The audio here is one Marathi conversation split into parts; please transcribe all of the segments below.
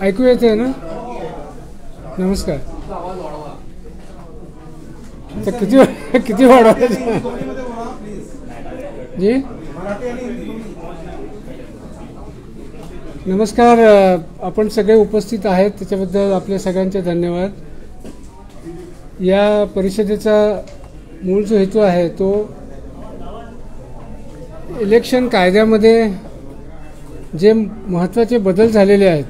ऐकू येते ना? नमस्कार. तर किती वाढवायचं जी? नमस्कार. आपण सगळे उपस्थित आहेत त्याच्याबद्दल आपल्या सगळ्यांचे धन्यवाद. या परिषदेचा मूळ जो हेतू आहे तो इलेक्शन कायद्यामध्ये जे महत्त्वाचे बदल झालेले आहेत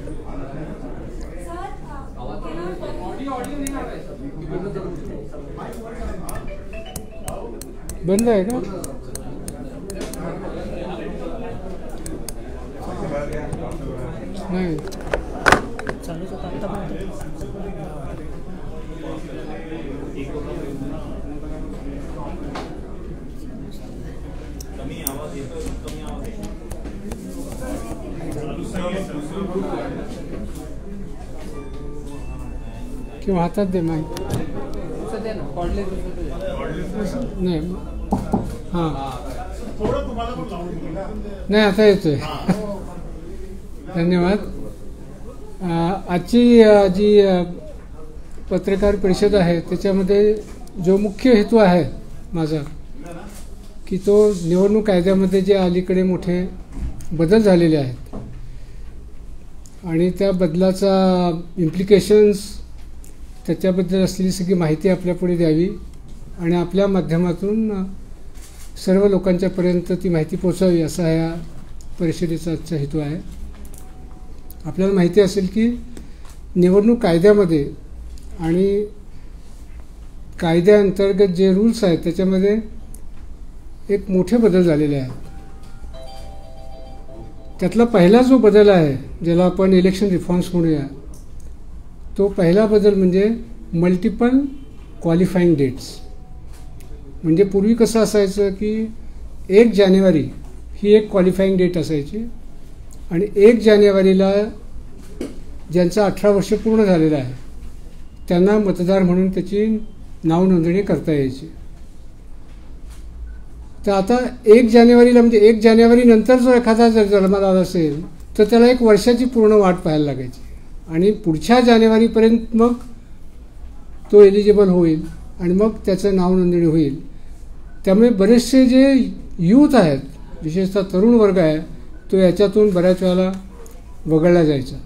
बंद आहे का? नाही किंवा हातात दे माहीत नाही. हां नाही आता येतोय. धन्यवाद. आजची जी पत्रकार परिषद आहे त्याच्यामध्ये जो मुख्य हेतू आहे माझा की तो निवडणूक कायद्यामध्ये जे अलीकडे मोठे बदल झालेले आहेत आणि त्या बदलाचा इम्प्लिकेशन्स त्याच्याबद्दल असलेली सगळी माहिती आपल्यापुढे द्यावी आणि आपल्या माध्यमातून सर्व लोकांच्यापर्यंत ती माहिती पोचावी असा या परिषदेचा आजचा हेतू आहे. आपल्याला माहिती असेल की निवडणूक कायद्यामध्ये आणि कायद्याअंतर्गत जे रूल्स आहेत त्याच्यामध्ये एक मोठे बदल झालेले आहेत. त्यातला पहिला जो बदल आहे ज्याला आपण इलेक्शन रिफॉर्म्स म्हणूया तो पहिला बदल म्हणजे मल्टिपल क्वालिफाईंग डेट्स. म्हणजे पूर्वी कसं असायचं की 1 जानेवारी ही एक क्वालिफाईंग डेट असायची आणि 1 जानेवारीला ज्यांचं 18 वर्ष पूर्ण झालेलं आहे त्यांना मतदार म्हणून त्याची नाव नोंदणी करता यायची. तर आता 1 जानेवारीला म्हणजे 1 जानेवारी नंतर जर एखादा जर जन्माला असेल तर त्याला 1 वर्षाची पूर्ण वाट पाहायला लागायची आणि पुढच्या जानेवारीपर्यंत मग तो एलिजिबल होईल आणि मग त्याचं नाव नोंदणी होईल. त्यामुळे बरेचसे जे यूथ आहेत विशेषतः तरुण वर्ग आहे तो याच्यातून बऱ्याच वेळेला वगळला जायचा.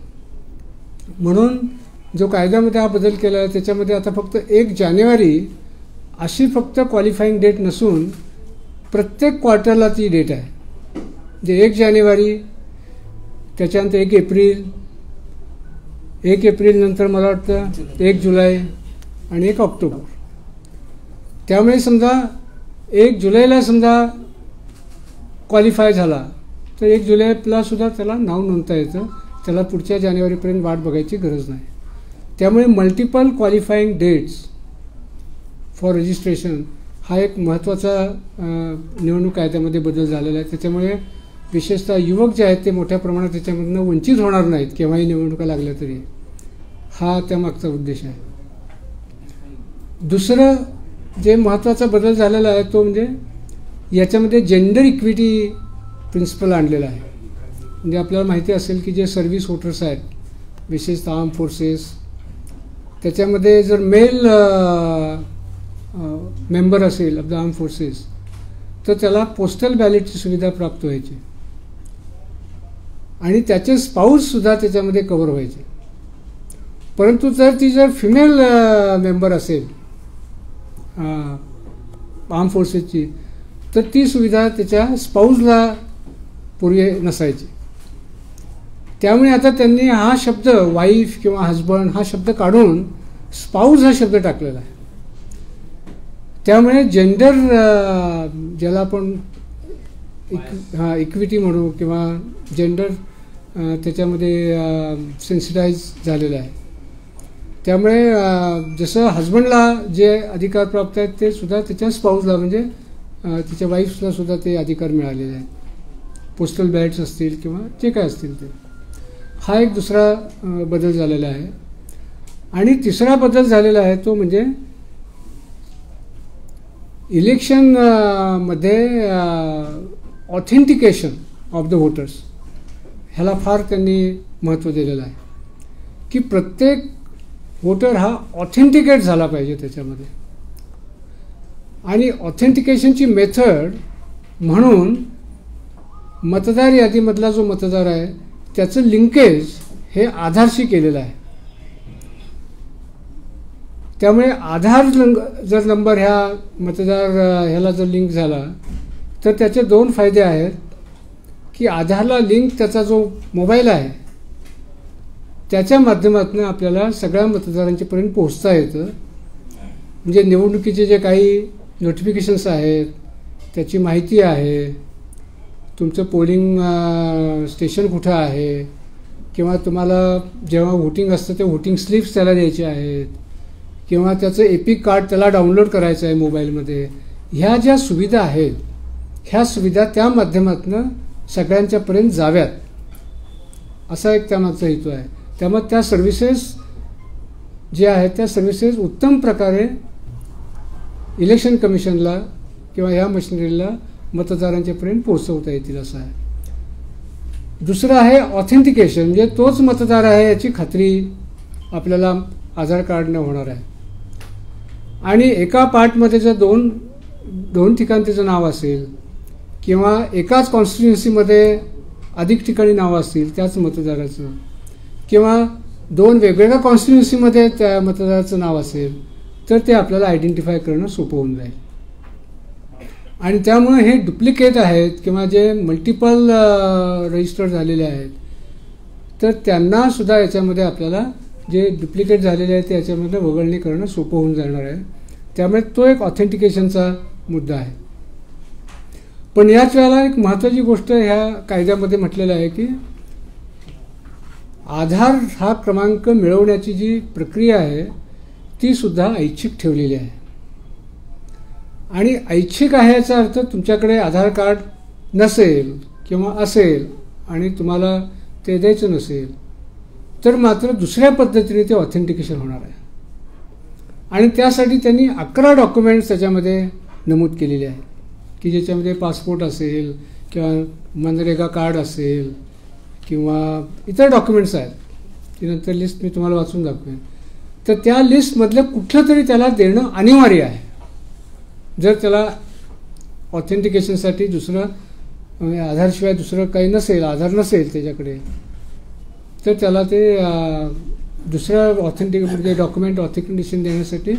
म्हणून जो कायद्यामध्ये हा बदल केला आहे त्याच्यामध्ये आता फक्त 1 जानेवारी अशी फक्त क्वालिफाईंग डेट नसून प्रत्येक क्वार्टरला ती डेट आहे. म्हणजे 1 जानेवारी त्याच्यानंतर 1 एप्रिल 1 एप्रिल नंतर मला वाटतं 1 जुलै आणि 1 ऑक्टोबर. त्यामुळे समजा 1 जुलैला समजा क्वालिफाय झाला तर 1 जुलैला सुद्धा त्याला नाव नोंदता येतं. त्याला पुढच्या जानेवारीपर्यंत वाट बघायची गरज नाही. त्यामुळे multiple qualifying dates for registration हा एक महत्त्वाचा निवडणूक कायद्यामध्ये बदल झालेला आहे. त्याच्यामुळे विशेषतः युवक जे आहेत ते मोठ्या प्रमाणात त्याच्यामधून वंचित होणार नाहीत केव्हाही निवडणुका लागल्या तरी. हा त्यामागचा उद्देश आहे. दुसरं जे महत्त्वाचा बदल झालेला आहे तो म्हणजे याच्यामध्ये जेंडर इक्विटी प्रिन्सिपल आणलेला आहे. म्हणजे आपल्याला माहिती असेल की जे सर्व्हिस वोटर्स आहेत विशेषतः आर्म फोर्सेस त्याच्यामध्ये जर मेल मेंबर असेल ऑफ द आर्म फोर्सेस तर त्याला पोस्टल बॅलेटची सुविधा प्राप्त व्हायची आणि त्याचे स्पाऊससुद्धा त्याच्यामध्ये कव्हर व्हायचे. परंतु जर फिमेल मेंबर असेल आर्म फोर्सेसची तर ती सुविधा त्याच्या स्पाऊसला पूर्वी नसायची. त्यामुळे आता त्यांनी हा शब्द वाईफ किंवा हजबंड हा शब्द काढून स्पाऊस हा शब्द टाकलेला आहे. त्यामुळे जेंडर ज्याला आपण इक्विटी म्हणू किंवा जेंडर त्याच्यामध्ये सेन्सिटाईज झालेलं आहे. त्यामुळे जसं हजबंडला जे अधिकार प्राप्त आहेत ते सुद्धा त्याच्या स्पाऊसला म्हणजे तिच्या वाईफला सुद्धा ते अधिकार मिळालेले आहेत. पोस्टल बॅलेट्स असतील किंवा जे काय असतील ते. हा एक दुसरा बदल झालेला आहे. आणि तिसरा बदल झालेला आहे तो म्हणजे इलेक्शन मध्ये ऑथेंटिकेशन ऑफ द वोटर्स ह्याला फार त्यांनी महत्त्व दिलेलं आहे की प्रत्येक वोटर हा ऑथेंटिकेट झाला पाहिजे त्याच्यामध्ये. आणि ऑथेंटिकेशनची मेथड म्हणून मतदार यादीमधला जो मतदार आहे त्याचं लिंकेज हे आधारशी केलेलं आहे. त्यामुळे आधार जर नंबर ह्या मतदार ह्याला जर लिंक झाला तर त्याचे दोन फायदे आहेत की आधारला लिंक त्याचा जो मोबाईल आहे त्याच्या माध्यमातून आपल्याला सगळ्या मतदारांच्यापर्यंत पोहोचता येतं. म्हणजे निवडणुकीचे जे काही नोटिफिकेशन्स आहेत त्याची माहिती आहे, तुमचं पोलिंग स्टेशन कुठं आहे, किंवा तुम्हाला जेव्हा व्होटिंग असतं ते व्होटिंग स्लिप्स त्याला द्यायचे आहेत, किंवा त्याचं एपिक कार्ड त्याला डाउनलोड करायचं आहे मोबाईलमध्ये. ह्या ज्या सुविधा आहेत ह्या सुविधा त्या माध्यमातून सगळ्यांच्यापर्यंत जाव्यात असा एक त्यामागचा हेतू आहे. त्यामुळे त्या सर्व्हिसेस जे आहेत त्या सर्व्हिसेस उत्तम प्रकारे इलेक्शन कमिशनला किंवा ह्या मशिनरीला मतदारांच्यापर्यंत पोहोचवता येतील असं आहे. दुसरं आहे ऑथेंटिकेशन, म्हणजे तोच मतदार आहे याची खात्री आपल्याला आधार कार्डने होणार आहे. आणि एका पार्टमध्ये जर दोन ठिकाणी त्याचं नाव असेल किंवा एकाच कॉन्स्टिट्युन्सीमध्ये अधिक ठिकाणी नाव असतील त्याच मतदाराचं, किंवा दोन वेगवेगळ्या कॉन्स्टिट्युन्सीमध्ये त्या मतदाराचं नाव असेल तर ते आपल्याला आयडेंटिफाय करणं सोपं होऊन जाईल. आणि त्यामुळे हे डुप्लिकेट आहेत किंवा जे मल्टिपल रजिस्टर झालेले आहेत तर त्यांनासुद्धा याच्यामध्ये आपल्याला जे डुप्लिकेट झालेले आहेत ते याच्यामध्ये वगळणी करणं सोपं होऊन जाणार आहे. त्यामुळे तो एक ऑथेंटिकेशनचा मुद्दा आहे. पण याच वेळेला एक महत्त्वाची गोष्ट ह्या कायद्यामध्ये म्हटलेलं आहे की आधार हा क्रमांक मिळवण्याची जी प्रक्रिया आहे ती सुद्धा ऐच्छिक ठेवलेली आहे. आणि ऐच्छिक आहे याचा अर्थ तुमच्याकडे आधार कार्ड नसेल किंवा असेल आणि तुम्हाला ते द्यायचं नसेल तर मात्र दुसऱ्या पद्धतीने ते ऑथेंटिकेशन होणार आहे. आणि त्यासाठी त्यांनी 11 डॉक्युमेंट्स त्याच्यामध्ये नमूद केलेले आहेत की ज्याच्यामध्ये पासपोर्ट असेल किंवा मनरेगा कार्ड असेल किंवा इतर डॉक्युमेंट्स आहेत. ती नंतर लिस्ट मी तुम्हाला वाचून दाखवेन. तर त्या लिस्टमधलं कुठलं तरी त्याला देणं अनिवार्य आहे. जर त्याला ऑथेंटिकेशनसाठी दुसरं आधारशिवाय दुसरं काही नसेल, आधार नसेल त्याच्याकडे, तर त्याला ते दुसरं म्हणजे डॉक्युमेंट ऑथेंटिकेशन देण्यासाठी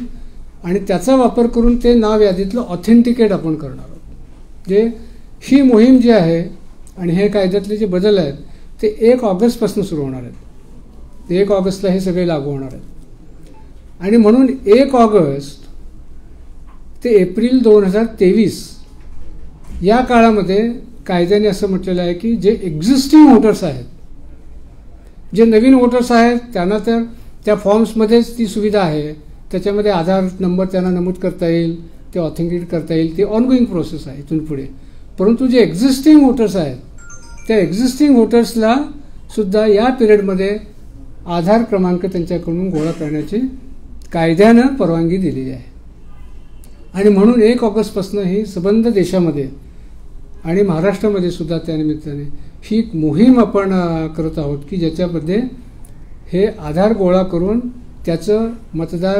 आणि त्याचा वापर करून ते नाव यादीतलं ऑथेंटिकेट आपण करणार आहोत. जे ही मोहीम जी आहे आणि हे कायद्यातले जे बदल आहेत ते 1 ऑगस्टपासून सुरू होणार आहेत. 1 ऑगस्टला हे सगळे लागू होणार आहेत. आणि म्हणून 1 ऑगस्ट ते एप्रिल 2023 या काळामध्ये कायद्याने असं म्हटलेलं आहे की जे एक्झिस्टिंग वोटर्स आहेत, जे नवीन वोटर्स आहेत त्यांना तर त्या फॉर्म्समध्येच ती सुविधा आहे, त्याच्यामध्ये आधार नंबर त्यांना नमूद करता येईल, ते ऑथेंटिकेट करता येईल, ते ऑनगोईंग प्रोसेस आहे इथून पुढे. परंतु जे एक्झिस्टिंग वोटर्स आहेत त्या एक्झिस्टिंग वोटर्सला सुद्धा या पिरियडमध्ये आधार क्रमांक त्यांच्याकडून गोळा करण्याची कायद्यानं परवानगी दिलेली आहे. आणि म्हणून 1 ऑगस्टपासून ही संबंध देशामध्ये आणि महाराष्ट्रामध्ये सुद्धा त्यानिमित्ताने ही मोहीम आपण करत आहोत की ज्याच्यामध्ये हे आधार गोळा करून त्याचं मतदार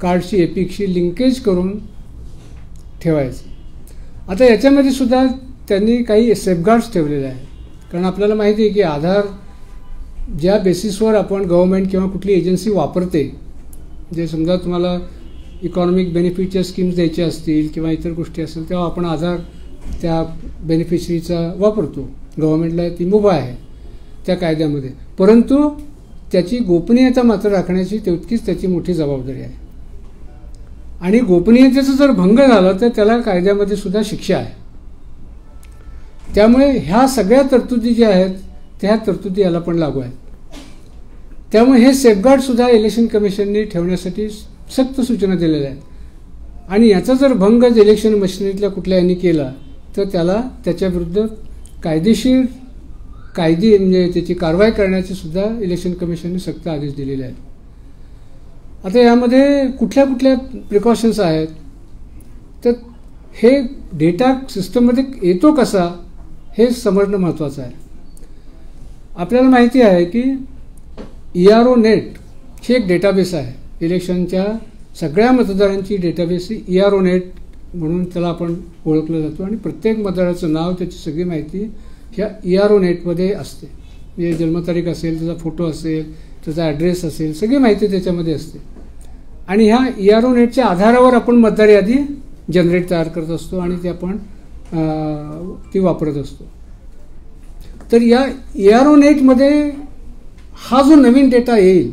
कार्डशी एपिकशी लिंकेज करून ठेवायचं. आता याच्यामध्ये सुद्धा त्यांनी काही सेफगार्ड्स ठेवलेले आहेत. कारण आपल्याला माहिती आहे की आधार ज्या बेसिसवर आपण गव्हर्नमेंट किंवा कुठली एजन्सी वापरते, जे समजा तुम्हाला इकॉनॉमिक बेनिफिटच्या स्कीम्स द्यायचे असतील किंवा इतर गोष्टी असतील तेव्हा आपण आधार त्या बेनिफिशरीचा वापरतो. गव्हर्नमेंटला ती मुभा आहे त्या कायद्यामध्ये. परंतु त्याची गोपनीयता मात्र राखण्याची तितकीच त्याची मोठी जबाबदारी आहे. आणि गोपनीयतेचा जर भंग झाला तर त्याला कायद्यामध्ये सुद्धा शिक्षा आहे. त्यामुळे ह्या सगळ्या तरतुदी ज्या आहेत त्या तरतुदी याला पण लागू आहेत. त्यामुळे हे सेफगार्ड सुद्धा इलेक्शन कमिशनने ठेवण्यासाठी सक्त सूचना दिलेल्या आहेत. आणि याचा जर भंग इलेक्शन मशिनरीतल्या कुठल्या यांनी केला तर त्याला त्याच्याविरुद्ध कायदेशीर म्हणजे त्याची कारवाई करण्याचे सुद्धा इलेक्शन कमिशनने सक्त आदेश दिलेले आहेत. आता यामध्ये कुठल्या कुठल्या प्रिकॉशन्स आहेत तर हे डेटा सिस्टममध्ये येतो कसा हे समजणं महत्त्वाचं आहे. आपल्याला माहिती आहे की ERO नेट ही एक डेटाबेस आहे. इलेक्शनच्या सगळ्या मतदारांची डेटाबेस ही ERO नेट म्हणून त्याला आपण ओळखलं जातो आणि प्रत्येक मतदाराचं नाव, त्याची सगळी माहिती ह्या ERO नेटमध्ये असते. म्हणजे जन्मतारीख असेल, त्याचा फोटो असेल, त्याचा ॲड्रेस असेल, सगळी माहिती त्याच्यामध्ये असते. आणि ह्या ERO नेटच्या आधारावर आपण मतदार यादी जनरेट तयार करत असतो आणि ते आपण ती वापरत असतो. तर या ERO नेटमध्ये हा जो नवीन डेटा येईल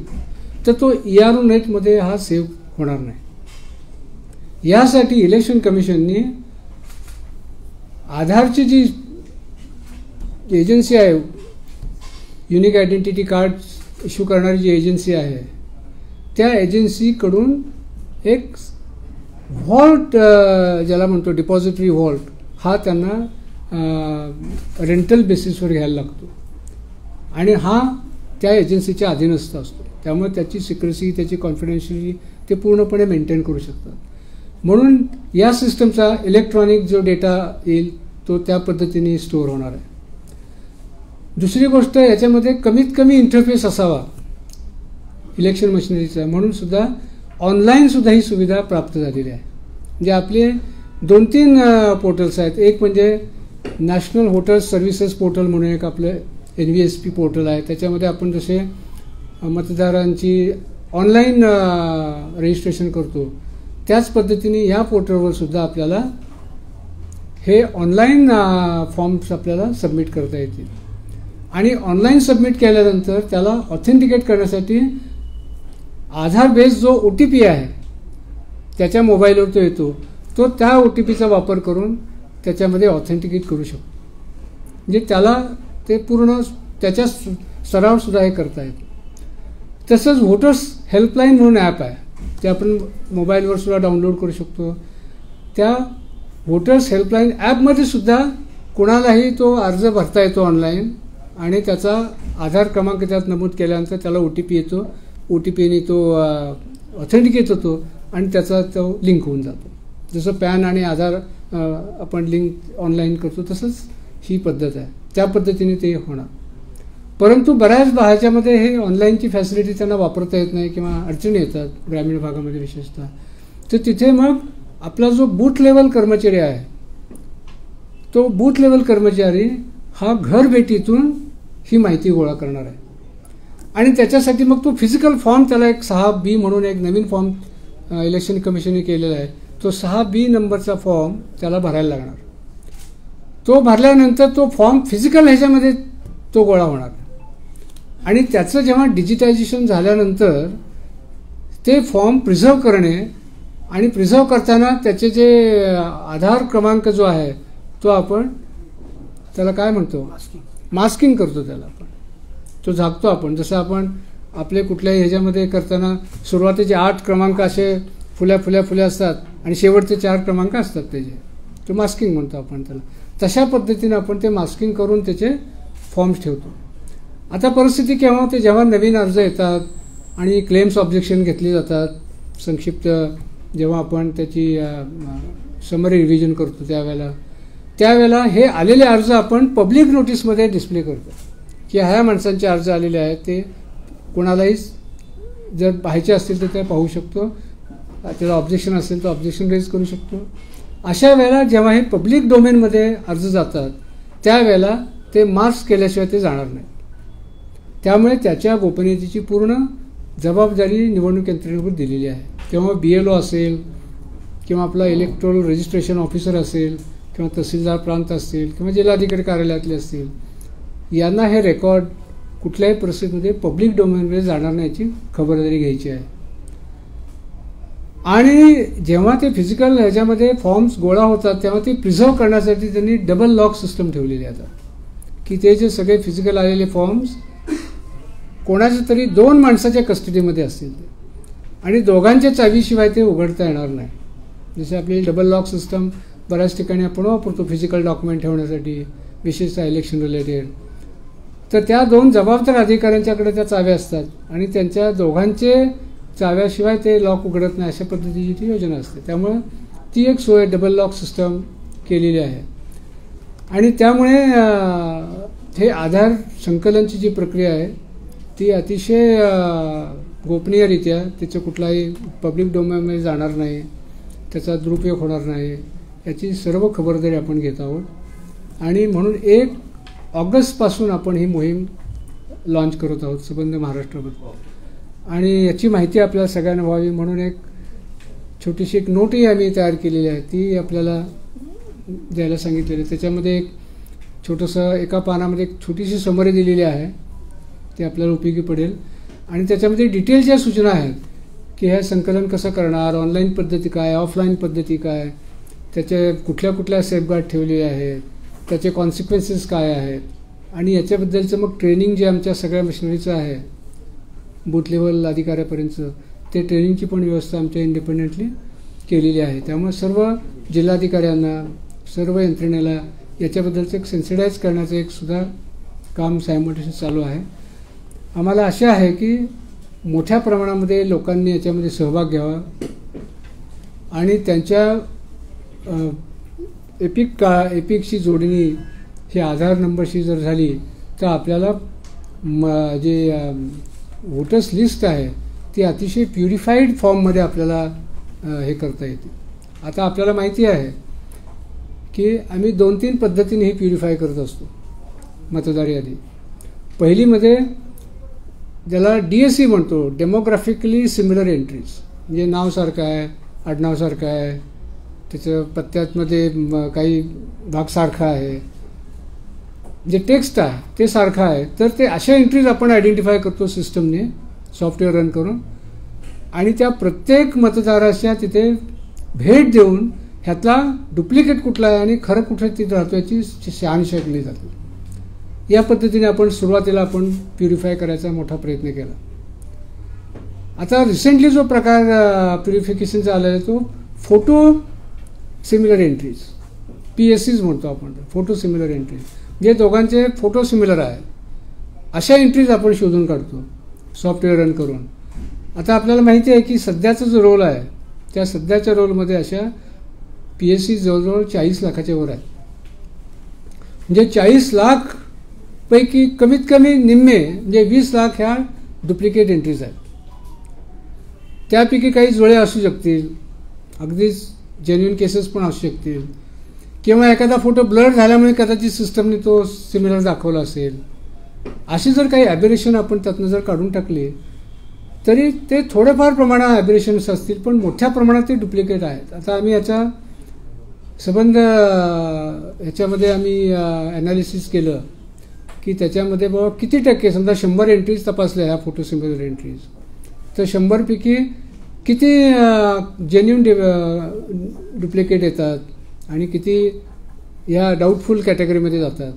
तर तो ERO नेटमध्ये हा सेव्ह होणार नाही. यासाठी इलेक्शन कमिशनने आधारची जी एजन्सी आहे, युनिक आयडेंटिटी कार्ड इश्यू करणारी जी एजन्सी आहे, त्या एजन्सीकडून एक व्हॉल्ट, ज्याला म्हणतो डिपॉझिटरी व्हॉल्ट, हा त्यांना रेंटल बेसिसवर घ्यायला लागतो आणि हा त्या एजन्सीच्या अधीनस्थ असतो. त्यामुळे त्याची सिक्रेसी, त्याची कॉन्फिडेन्शियलिटी ते पूर्णपणे मेंटेन करू शकतात. म्हणून या सिस्टमचा इलेक्ट्रॉनिक जो डेटा येईल तो त्या पद्धतीने स्टोअर होणार आहे. दुसरी गोष्ट, याच्यामध्ये कमीत कमी इंटरफेस असावा इलेक्शन मशिनरीचा, म्हणून सुद्धा ऑनलाईन सुद्धा ही सुविधा प्राप्त झालेली आहे. म्हणजे आपले 2-3 पोर्टल्स आहेत. एक म्हणजे नॅशनल व्होटर्स सर्व्हिसेस पोर्टल म्हणून एक आपलं NVSP पोर्टल आहे. त्याच्यामध्ये आपण जसे मतदारांची ऑनलाईन रजिस्ट्रेशन करतो त्याच पद्धतीने या पोर्टलवर सुद्धा आपल्याला हे ऑनलाईन फॉर्म्स आपल्याला सबमिट करता येतील. आणि ऑनलाईन सबमिट केल्यानंतर त्याला ऑथेंटिकेट करण्यासाठी आधार बेस जो OTP आहे त्याच्या मोबाईलवर तो येतो, तो त्या OTPचा वापर करून त्याच्यामध्ये ऑथेंटिकेट करू शकतो. म्हणजे त्याला ते पूर्ण त्याच्या सरावसुद्धा हे करता येतो. तसंच व्होटर्स हेल्पलाईन म्हणून ॲप आहे, ते आपण मोबाईलवर सुद्धा डाउनलोड करू शकतो. त्या व्होटर्स हेल्पलाईन ॲपमध्ये सुद्धा कोणालाही तो अर्ज भरता येतो ऑनलाईन आणि त्याचा आधार क्रमांक त्यात नमूद केल्यानंतर त्याला OTP येतो. OTPने तो ऑथेंटिकेट होतो आणि त्याचा तो लिंक होऊन जातो. जसं पॅन आणि आधार आपण लिंक ऑनलाईन करतो तसंच ही पद्धत आहे. त्या पद्धतीने ते होणार. परंतु बऱ्याच ह्याच्यामध्ये हे ऑनलाईनची फॅसिलिटी त्यांना वापरता येत नाही किंवा अडचणी येतात ग्रामीण भागामध्ये विशेषतः. तर तिथे मग आपला जो बूथ लेवल कर्मचारी आहे तो बूथ लेवल कर्मचारी हा घर भेटीतून ही माहिती गोळा करणार आहे आणि त्याच्यासाठी मग तो फिजिकल फॉर्म, त्याला एक 6B म्हणून एक नवीन फॉर्म इलेक्शन कमिशनने केलेला आहे. तो 6B नंबरचा फॉर्म त्याला भरायला लागणार. तो भरल्यानंतर तो फॉर्म फिजिकल ह्याच्यामध्ये तो गोळा होणार आणि त्याचं जेव्हा डिजिटायझेशन झाल्यानंतर ते फॉर्म प्रिझर्व करणे आणि प्रिझर्व करताना त्याचे जे आधार क्रमांक जो आहे तो आपण त्याला काय म्हणतो, मास्किंग करतो त्याला आपण, तो झाकतो आपण. जसं आपण आपले कुठल्याही ह्याच्यामध्ये करताना सुरुवातीचे 8 क्रमांक असे फुल्या असतात आणि शेवटचे 4 क्रमांक असतात त्याचे, तो मास्किंग म्हणतो आपण त्याला. तशा पद्धतीने आपण ते मास्किंग करून त्याचे फॉर्म्स ठेवतो. आता परिस्थिती केव्हा होते, जेव्हा नवीन अर्ज येतात आणि क्लेम्स ऑब्जेक्शन घेतली जातात, संक्षिप्त जेव्हा आपण त्याची समरी रिव्हिजन करतो त्यावेळेला हे आलेले अर्ज आपण पब्लिक नोटीसमध्ये डिस्प्ले करतो की ह्या माणसांचे अर्ज आलेले आहेत, ते कोणालाही जर पाहायचे असतील तर ते पाहू शकतो, त्याला ऑब्जेक्शन असेल तर ऑब्जेक्शन रेज करू शकतो. अशा वेळेला जेव्हा हे पब्लिक डोमेनमध्ये अर्ज जातात त्यावेळेला ते मार्क्स केल्याशिवाय ते जाणार नाही. त्यामुळे त्याच्या गोपनीयतेची पूर्ण जबाबदारी निवडणूक यंत्रणेवर दिलेली आहे. तेव्हा BLO असेल किंवा आपला इलेक्टोरल रजिस्ट्रेशन ऑफिसर असेल किंवा तहसीलदार प्रांत असतील किंवा जिल्हाधिकारी कार्यालयातले असतील, यांना हे रेकॉर्ड कुठल्याही परिस्थितीमध्ये पब्लिक डोमेनमध्ये जाणार नाही याची खबरदारी घ्यायची आहे. आणि जेव्हा ते फिजिकल ह्याच्यामध्ये फॉर्म्स गोळा होतात तेव्हा ते प्रिझर्व करण्यासाठी त्यांनी डबल लॉक सिस्टम ठेवलेली आहे की ते जे सगळे फिजिकल आलेले फॉर्म्स कोणाच्या तरी 2 माणसाच्या कस्टडीमध्ये असतील ते आणि दोघांच्या चावीशिवाय ते उघडता येणार नाही. जसे आपली डबल लॉक सिस्टम बऱ्याच ठिकाणी आपण वापरतो फिजिकल डॉक्युमेंट ठेवण्यासाठी, विशेषतः इलेक्शन रिलेटेड. तर त्या 2 जबाबदार अधिकाऱ्यांच्याकडे त्या चाव्या असतात आणि त्यांच्या दोघांचे चाव्याशिवाय ते लॉक उघडत नाही, अशा पद्धतीची ती योजना असते. त्यामुळं ती एक सोय डबल लॉक सिस्टम केलेली आहे. आणि त्यामुळे हे आधार संकलनची जी प्रक्रिया आहे ती अतिशय गोपनीयरित्या, त्याचं कुठलाही पब्लिक डोमेनमध्ये जाणार नाही, त्याचा दुरुपयोग होणार नाही, याची सर्व खबरदारी आपण घेत आहोत. आणि म्हणून 1 ऑगस्टपासून आपण ही मोहीम लॉन्च करत आहोत संबंध महाराष्ट्राबद्दल. आणि याची माहिती आपल्याला सगळ्यांना व्हावी म्हणून एक छोटीशी एक नोटही आम्ही तयार केलेली आहे, ती आपल्याला द्यायला सांगितलेली आहे. त्याच्यामध्ये एक छोटंसं एका पानामध्ये एक छोटीशी समरी दिलेली आहे, ती आपल्याला उपयोगी पडेल. आणि त्याच्यामध्ये डिटेलच्या सूचना आहेत की हे संकलन कसं करणार, ऑनलाईन पद्धती काय, ऑफलाईन पद्धती काय, त्याचे कुठल्या कुठल्या सेफगार्ड ठेवलेले आहेत, त्याचे कॉन्सिक्वेन्सेस काय आहेत, आणि याच्याबद्दलचं मग ट्रेनिंग जे आमच्या सगळ्या मशिनरीचं आहे बूथ लेवल अधिकाऱ्यापर्यंतचं, ते ट्रेनिंगची पण व्यवस्था आमच्या इंडिपेंडेंटली केलेली आहे. त्यामुळे सर्व जिल्हाधिकाऱ्यांना, सर्व यंत्रणेला याच्याबद्दलचं एक सेन्सिटाईज करण्याचं एक सुद्धा काम सायमल्टेनियस चालू आहे. आम्हाला आशा आहे की मोठ्या प्रमाणामध्ये लोकांनी याच्यामध्ये सहभाग घ्यावा आणि त्यांच्या एपिकची जोडणी ही आधार नंबरशी जर झाली तर आपल्याला जे वोटर्स लिस्ट आहे ती अतिशय प्युरिफाईड फॉर्ममध्ये आपल्याला हे करता येते. आता आपल्याला माहिती आहे की आम्ही 2-3 पद्धतीने ही प्युरिफाय करत असतो मतदार यादी. पहिलीमध्ये ज्याला DSE म्हणतो, डेमोग्राफिकली सिमिलर एंट्रीज, म्हणजे नाव सारखं आहे, आडनाव सारखं आहे, त्याचं पत्त्यामध्ये काही भाग सारखा आहे, जे टेक्स्ट आहे ते सारखं आहे, तर ते अशा एंट्रीज आपण आयडेंटिफाय करतो सिस्टमने सॉफ्टवेअर रन करून. आणि त्या प्रत्येक मतदाराच्या तिथे भेट देऊन ह्यातला डुप्लिकेट कुठला आहे आणि खरं कुठे तिथे राहतो याची शहानिशा केली जाते. या पद्धतीने आपण सुरुवातीला आपण प्युरिफाय करायचा मोठा प्रयत्न केला. आता रिसेंटली जो प्रकार प्युरिफिकेशनचा आलेला आहे तो फोटो सिमिलर एंट्रीज, PSCs म्हणतो आपण, फोटो सिमिलर एंट्रीज, जे दोघांचे फोटो सिमिलर आहे अशा एंट्रीज आपण शोधून काढतो सॉफ्टवेअर रन करून. आता आपल्याला माहिती आहे की सध्याचा जो रोल आहे त्या सध्याच्या रोलमध्ये अशा PSC जवळजवळ 40 लाखाच्या वर आहेत. म्हणजे 40 लाख पैकी कमीत कमी निम्मे म्हणजे 20 लाख ह्या डुप्लिकेट एंट्रीज आहेत. त्यापैकी काही जुळे असू शकतील, अगदीच जेन्युइन केसेस पण असू शकतील, किंवा एखादा फोटो ब्लर झाल्यामुळे कदाचित सिस्टमने तो सिमिलर दाखवला असेल. अशी जर काही ॲबेरेशन आपण त्यातनं जर काढून टाकली तरी ते थोडेफार प्रमाणात ॲबेरेशन्स असतील, पण मोठ्या प्रमाणात ते डुप्लिकेट आहेत. आता आम्ही याचा संबंध ह्याच्यामध्ये आम्ही ॲनालिसिस केलं की त्याच्यामध्ये बाबा किती टक्के, समजा 100 एंट्रीज तपासल्या ह्या फोटो सिमिलर एंट्रीज, तर 100 पैकी किती जेन्युइन डुप्लिकेट येतात आणि किती या डाऊटफुल कॅटेगरीमध्ये जातात.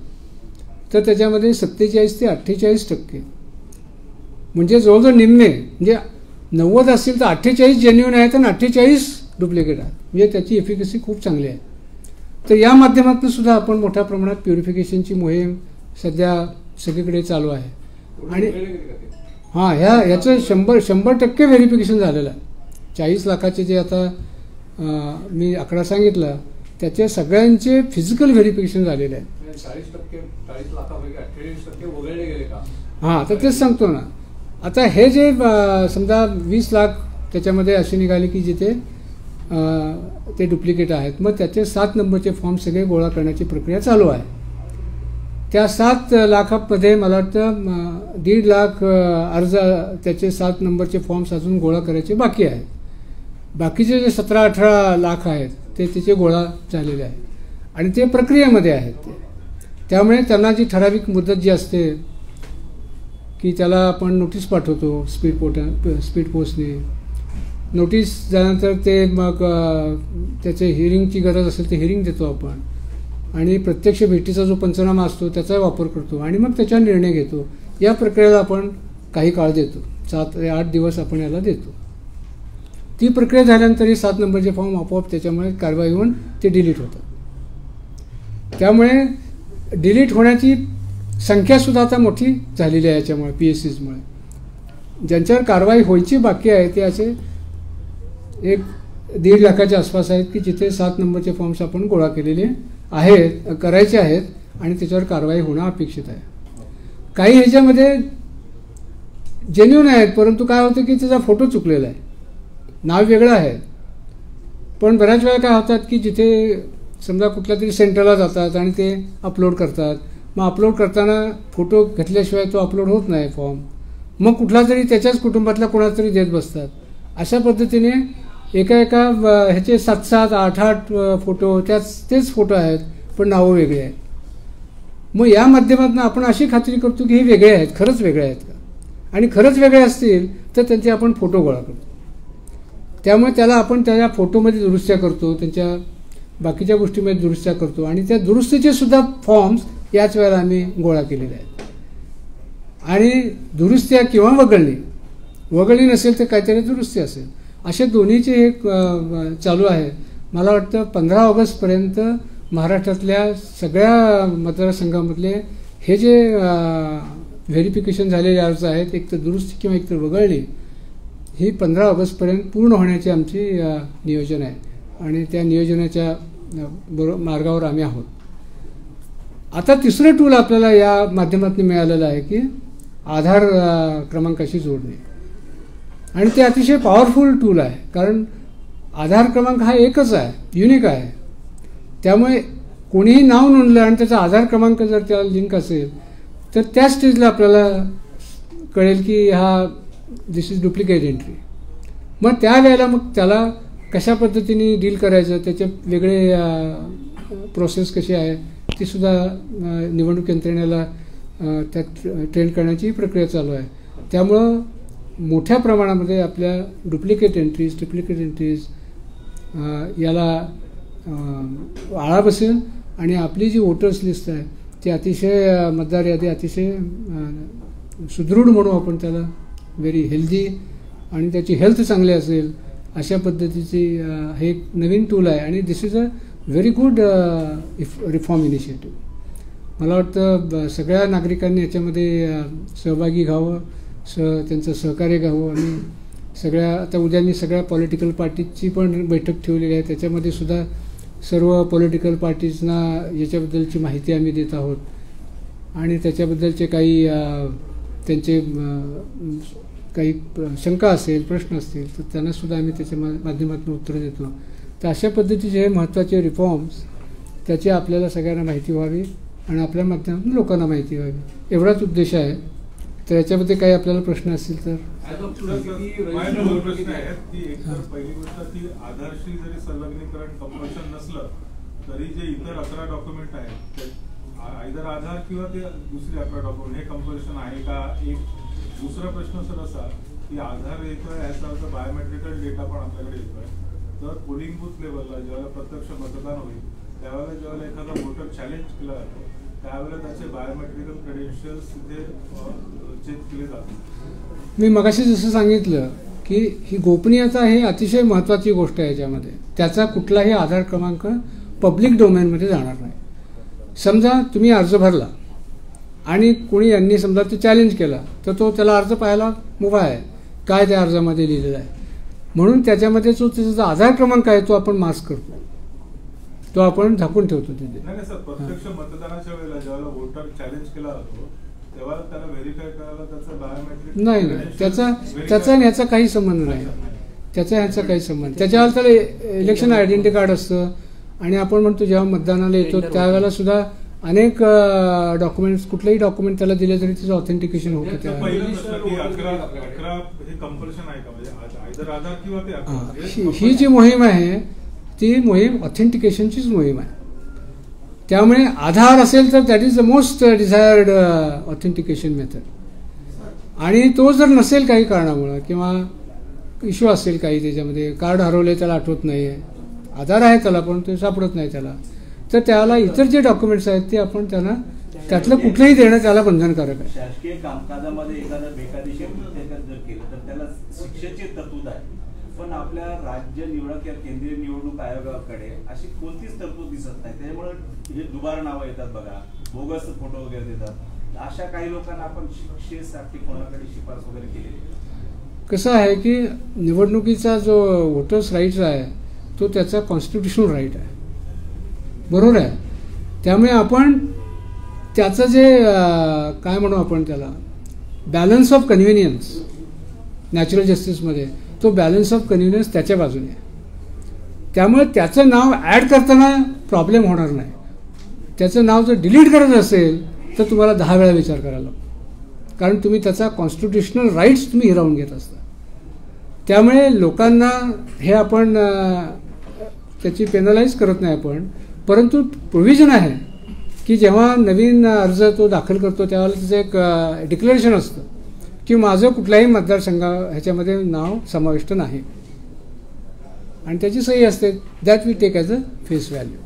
तर त्याच्यामध्ये 47 ते 48%, म्हणजे जवळजवळ निम्मे, म्हणजे 90 असतील तर 48 जेन्युइन आहेत आणि 48 डुप्लिकेट आहेत. म्हणजे त्याची एफिकसी खूप चांगली आहे. तर या माध्यमातून सुद्धा आपण मोठ्या प्रमाणात प्युरिफिकेशनची मोहीम सध्या सगळीकडे चालू आहे. आणि ह्याचं 100% व्हेरिफिकेशन झालेलं आहे. 40 लाखाचे जे आता मी आकडा सांगितला त्याचे सगळ्यांचे फिजिकल व्हेरिफिकेशन झालेले आहे. 40 लाखापैकी 48% वगळले गेले का? हां, तर तेच सांगतो ना. आता हे जे समजा 20 लाख त्याच्यामध्ये असे निघाले की जिथे ते डुप्लिकेट आहेत, मग त्याचे 7 नंबरचे फॉर्म सगळे गोळा करण्याची प्रक्रिया चालू आहे. त्या 7 लाखामध्ये मला वाटतं 1.5 लाख अर्ज त्याचे 7 नंबरचे फॉर्म्स अजून गोळा करायचे बाकी आहेत. बाकीचे जे 17-18 लाख आहेत ते तिचे गोळा झालेले आहेत आणि ते प्रक्रियेमध्ये आहेत. त्यामुळे त्यांना जी ठराविक मुदत जी असते की त्याला आपण नोटीस पाठवतो स्पीड पोस्टने. नोटीस झाल्यानंतर ते मग त्याचे हिअरिंगची गरज असेल तर हिअरिंग देतो आपण, आणि प्रत्यक्ष भेटीचा जो पंचनामा असतो त्याचा वापर करतो आणि मग त्याच्यावर निर्णय घेतो. या प्रक्रियेला आपण काही काळ देतो, 7 ते 8 दिवस आपण याला देतो. ती प्रक्रिया झाल्यानंतर 7 नंबरचे फॉर्म आपोआप त्याच्यामुळे कारवाई होऊन ते डिलीट होतात. त्यामुळे डिलीट होण्याची संख्यासुद्धा आता मोठी झालेली आहे याच्यामुळे, PSCsमुळे. ज्यांच्यावर कारवाई व्हायची बाकी आहे ते असे 1-1.5 लाखाच्या आसपास आहेत की जिथे 7 नंबरचे फॉर्म्स आपण गोळा केलेले आहेत करायचे आहेत आणि त्याच्यावर कारवाई होणं अपेक्षित आहे. काही ह्याच्यामध्ये जेन्युन आहेत, परंतु काय होतं की त्याचा फोटो चुकलेला आहे, नाव वेगळं आहे. पण बऱ्याच वेळा काय होतात की जिथे समजा कुठल्या तरी सेंटरला जातात आणि ते अपलोड करतात, मग अपलोड करताना फोटो घेतल्याशिवाय तो अपलोड होत नाही फॉर्म, मग कुठला तरी त्याच्याच कुटुंबातल्या कोणाला तरी देत बसतात. अशा पद्धतीने एका ह्याचे 7-7, 8-8 फोटो तेच फोटो आहेत पण नावं वेगळी आहेत. मग या माध्यमातून आपण अशी खात्री करतो की हे वेगळे आहेत, खरंच वेगळे आहेत का, आणि खरंच वेगळे असतील तर त्यांचे आपण फोटो गोळा करतो. त्यामुळे त्याला आपण त्या फोटोमध्ये दुरुस्त्या करतो, त्यांच्या बाकीच्या गोष्टीमध्ये दुरुस्त्या करतो आणि त्या दुरुस्तीचे सुद्धा फॉर्म्स याच वेळेला आम्ही गोळा केलेले आहेत. आणि दुरुस्त्या किंवा वगळणी नसेल तर काहीतरी दुरुस्ती असेल, असे दोन्हीचे हे चालू आहे. मला वाटतं 15 ऑगस्टपर्यंत महाराष्ट्रातल्या सगळ्या मतदारसंघामधले हे जे व्हेरिफिकेशन झालेले अर्ज आहेत, एक तर दुरुस्ती किंवा एक तर वगळणी, ही 15 ऑगस्टपर्यंत पूर्ण होण्याची आमची नियोजन आहे आणि त्या नियोजनाच्या मार्गावर आम्ही आहोत. आता तिसरं टूल आपल्याला या माध्यमातून मिळालेलं आहे की आधार क्रमांकाशी जोडणे, आणि ते अतिशय पॉवरफुल टूल आहे. कारण आधार क्रमांक हा एकच आहे, युनिक आहे. त्यामुळे कोणीही नाव नोंदलं आणि त्याचा आधार क्रमांक जर त्याला लिंक असेल तर त्या स्टेजला आपल्याला कळेल की दिस इज डुप्लिकेट एंट्री. मग त्यावेळेला मग त्याला कशा पद्धतीने डील करायचं, त्याचे वेगळे प्रोसेस कशी आहे ती सुद्धा निवडणूक यंत्रणेला त्यात ट्रेन करण्याची प्रक्रिया चालू आहे. त्यामुळं मोठ्या प्रमाणामध्ये आपल्या डुप्लिकेट एंट्रीज याला आळा बसेल आणि आपली जी वोटर्स लिस्ट आहे ती अतिशय मतदार यादी अतिशय सुदृढ म्हणू आपण त्याला, व्हेरी हेल्दी, आणि त्याची हेल्थ चांगली असेल अशा पद्धतीची हे एक नवीन टूल आहे. आणि this is a very good reform initiative. मला वाटतं सगळ्या नागरिकांनी याच्यामध्ये सहभागी घ्यावं, त्यांचं सहकार्य घ्यावं. आणि आता उद्या मी सगळ्या पॉलिटिकल पार्टीजची पण बैठक ठेवलेली आहे, त्याच्यामध्ये सुद्धा सर्व पॉलिटिकल पार्टीजना याच्याबद्दलची माहिती आम्ही देत आहोत आणि त्याच्याबद्दलचे काही त्यांचे काही शंका असेल, प्रश्न असतील तर त्यांना सुद्धा आम्ही त्याच्या माध्यमातून उत्तरं देतो. तर अशा पद्धतीचे हे महत्त्वाचे रिफॉर्म्स त्याची आपल्याला सगळ्यांना माहिती व्हावी आणि आपल्या माध्यमातून लोकांना माहिती व्हावी, एवढाच उद्देश आहे. तर याच्यामध्ये काही आपल्याला प्रश्न असतील तर. प्रश्न आहेत की एकतर पहिली गोष्ट की आधारशी जरी संलग्नीकरण कंपल्शन नसलं तरी जे इतर 11 डॉक्युमेंट आहेत आयदर आधार किंवा ते दुसरे 11 डॉक्युमेंट हे कंपल्शन आहे का. एक दुसरा प्रश्न सर असा की आधार येतोय याचा अर्थ बायोमेट्रिकल डेटा पण आपल्याकडे येतोय, तर पोलिंग बूथ लेवलला ज्यावेळेला प्रत्यक्ष मतदान होईल त्यावेळेला ज्यावेळेला एखादा वोटर चॅलेंज केला जातो त्यावेळेला त्याचे बायोमेट्रिकल क्रेडेन्शियल्स तिथे चेक केले जातात. मी मगाशी जसं सांगितलं की ही गोपनीयता ही अतिशय महत्त्वाची गोष्ट आहे याच्यामध्ये. त्याचा कुठलाही आधार क्रमांक पब्लिक डोमेनमध्ये जाणार नाही. समजा तुम्ही अर्ज भरला आणि कोणी यांनी समजा ते चॅलेंज केला तर त्याला अर्ज पाहायला मुभा आहे काय त्या अर्जामध्ये लिहिलेलं आहे, म्हणून त्याच्यामध्ये जो त्याचा आधार क्रमांक आहे तो आपण मास्क करतो, तो आपण झाकून ठेवतो तिथे. नाही सर, प्रत्यक्ष मतदानाच्या वेळेला ज्यावेळेला वोटर चॅलेंज केला जातो तेव्हा त्याला व्हेरीफाय करायला त्याचं बायोमेट्रिक नाही, त्याचा ह्याचा काही संबंध नाही. ह्याचा काही संबंध. त्याच्यावर त्याला इलेक्शन आयडेंटिटी कार्ड असतं आणि आपण म्हणतो जेव्हा मतदानाला येतो त्यावेळेला सुद्धा अनेक डॉक्युमेंट्स, कुठलेही डॉक्युमेंट त्याला दिले तरी त्याचं ऑथेंटिकेशन होतं. ही जी मोहीम आहे ती मोहीम ऑथेंटिकेशनचीच मोहीम आहे. त्यामुळे आधार असेल तर that is the most desired authentication method. आणि तो जर नसेल काही कारणामुळं किंवा इश्यू असेल काही, त्याच्यामध्ये कार्ड हरवले त्याला आठवत नाही आहे, आधार आहे त्याला पण ते सापडत नाही त्याला, तर त्याला इतर जे डॉक्युमेंट्स आहेत ते आपण त्याला त्यातलं कुठलंही देणं त्याला बंधनकारक आहे. शासकीय कामकाजामध्ये एखादं बेकायदेशीर जर केलं तर त्याला शिक्षेची तरतूद आहे, पण आपल्या राज्य निवडणूक किंवा केंद्रीय निवडणूक आयोगाकडे अशी कोणतीच तरतूद दिसत नाही. त्यामुळे हे दुबार नावं येतात बघा, बोगस फोटो वगैरे देतात. अशा काही लोकांना आपण शिक्षेसाठी कोणाकडे शिफारस वगैरे केली. कसं आहे की निवडणुकीचा जो वोटर्स राईट्स आहे तो त्याचा कॉन्स्टिट्युशनल राईट आहे, बरोबर आहे. त्यामुळे आपण त्याचं जे काय म्हणू आपण त्याला बॅलन्स ऑफ कन्व्हिनियन्स नॅचरल जस्टिसमध्ये, तो बॅलन्स ऑफ कन्व्हिनियन्स त्याच्या बाजूने आहे. त्यामुळे त्याचं नाव ॲड करताना प्रॉब्लेम होणार नाही. त्याचं नाव जर डिलीट करायचं असेल तर तुम्हाला 10 वेळा विचार करायला लागतो, कारण तुम्ही त्याचा कॉन्स्टिट्युशनल राईट्स तुम्ही हिरावून घेत असता. त्यामुळे लोकांना हे आपण त्याची पेनलाइज करत नाही आपण, परंतु प्रोव्हिजन आहे की जेव्हा नवीन अर्ज तो दाखल करतो त्यावेळेला त्याचं एक डिक्लेरेशन असतं की माझं कुठल्याही मतदारसंघा ह्याच्यामध्ये नाव समाविष्ट नाही, आणि त्याची सही असते. That we take as a face value.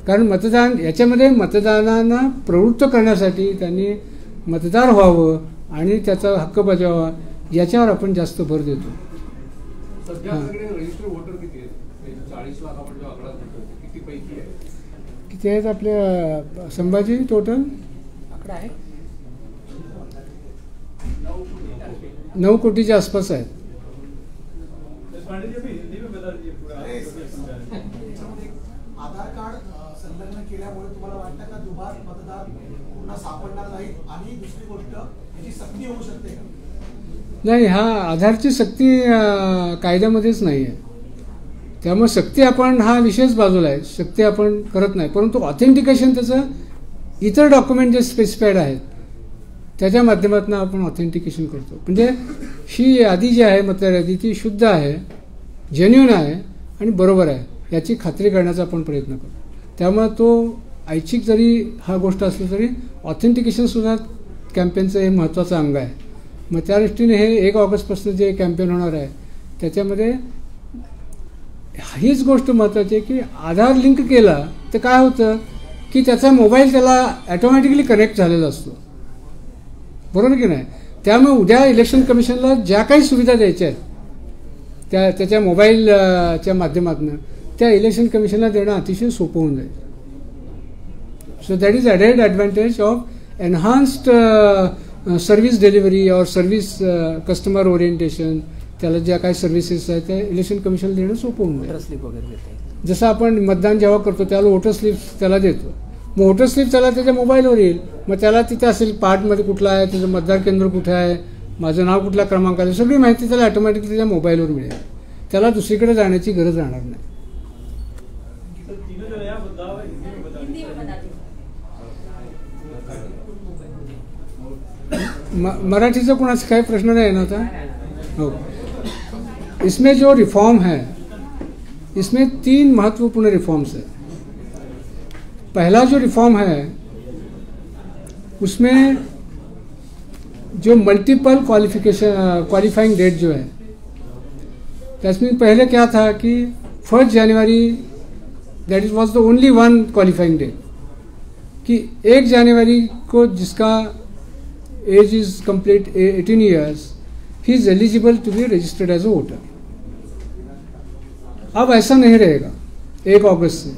कारण मतदान याच्यामध्ये मतदानांना प्रवृत्त करण्यासाठी त्यांनी मतदार व्हावं आणि त्याचा हक्क बजावावा याच्यावर आपण जास्त भर देतो. सध्या आपल्याकडे रजिस्टर वोटर किती आहेत? 40 लाख आपण जो आकडा देतो किती पैकी आहे? किती आहेत आपल्या संभाजी टोटल? आकडा आहे 9 कोटीच्या आसपास आहेत. आधार कार्ड संलग्न केल्यामुळे तुम्हाला वाटतं का दुबार मतदार पुन्हा सापडणार नाहीत? आणि दुसरी गोष्ट याची सक्ती होऊ शकते का? नाही, हा आधारची सक्ती कायद्यामध्येच नाही आहे. त्यामुळे सक्ती आपण हा विषयच बाजूला आहे, सक्ती आपण करत नाही. परंतु ऑथेंटिकेशन त्याचं इतर डॉक्युमेंट जे स्पेसिफाईड आहेत त्याच्या माध्यमातून आपण ऑथेंटिकेशन करतो. म्हणजे ही यादी जी आहे मतदार यादी ती शुद्ध आहे, जेन्युइन आहे आणि बरोबर आहे याची खात्री करण्याचा आपण प्रयत्न करतो. त्यामुळे तो ऐच्छिक जरी हा गोष्ट असली तरी ऑथेंटिकेशनसुद्धा कॅम्पेनचं हे महत्त्वाचं अंग आहे. मग त्या दृष्टीने हे 1 ऑगस्टपासून जे कॅम्पेन होणार आहे त्याच्यामध्ये हीच गोष्ट महत्त्वाची आहे की आधार लिंक केला तर काय होतं की त्याचा मोबाईल त्याला ॲटोमॅटिकली कनेक्ट झालेला असतो, बरोबर की नाही? त्यामुळे उद्या इलेक्शन कमिशनला ज्या काही सुविधा द्यायच्या आहेत त्याच्या मोबाईलच्या माध्यमातून त्या इलेक्शन कमिशनला देणं अतिशय सोपं होऊन जाईल. So that is added advantage of enhanced service delivery और सर्व्हिस कस्टमर ओरिएंटेशन. त्याला ज्या काही सर्व्हिसेस आहेत त्या इलेक्शन कमिशनला देणं सोपं होऊन जाईल. स्लिप वगैरे देते. जसं आपण मतदान जेव्हा करतो त्याला वोटर स्लिप त्याला देतो, मग वोटर स्लिप त्याला त्याच्या मोबाईलवर येईल. मग त्याला तिथे असेल पार्टमध्ये कुठला आहे, त्याचं मतदार केंद्र कुठे आहे, माझं नाव कुठल्या क्रमांकाला, सगळी माहिती त्याला ऑटोमॅटिकली त्याच्या मोबाईलवर मिळेल. त्याला दुसरीकडे जाण्याची गरज राहणार नाही. मराठीचा कोणाचा काही प्रश्न नाही ना आता? हो. इसमें जो रिफॉर्म है इसमें 3 महत्वपूर्ण रिफॉर्म्स है. पहला जो रिफॉर्म है उसमें जो मल्टीपल क्वालिफाइंग डेट जो है, इसमें पहले क्या था कि 1 जनवरी that is was the only one qualifying date, कि 1 जनवरी को जिसका age is complete 18 years, he is eligible to be registered as a voter. अब ऐसा नहीं रहेगा 1 अगस्त से.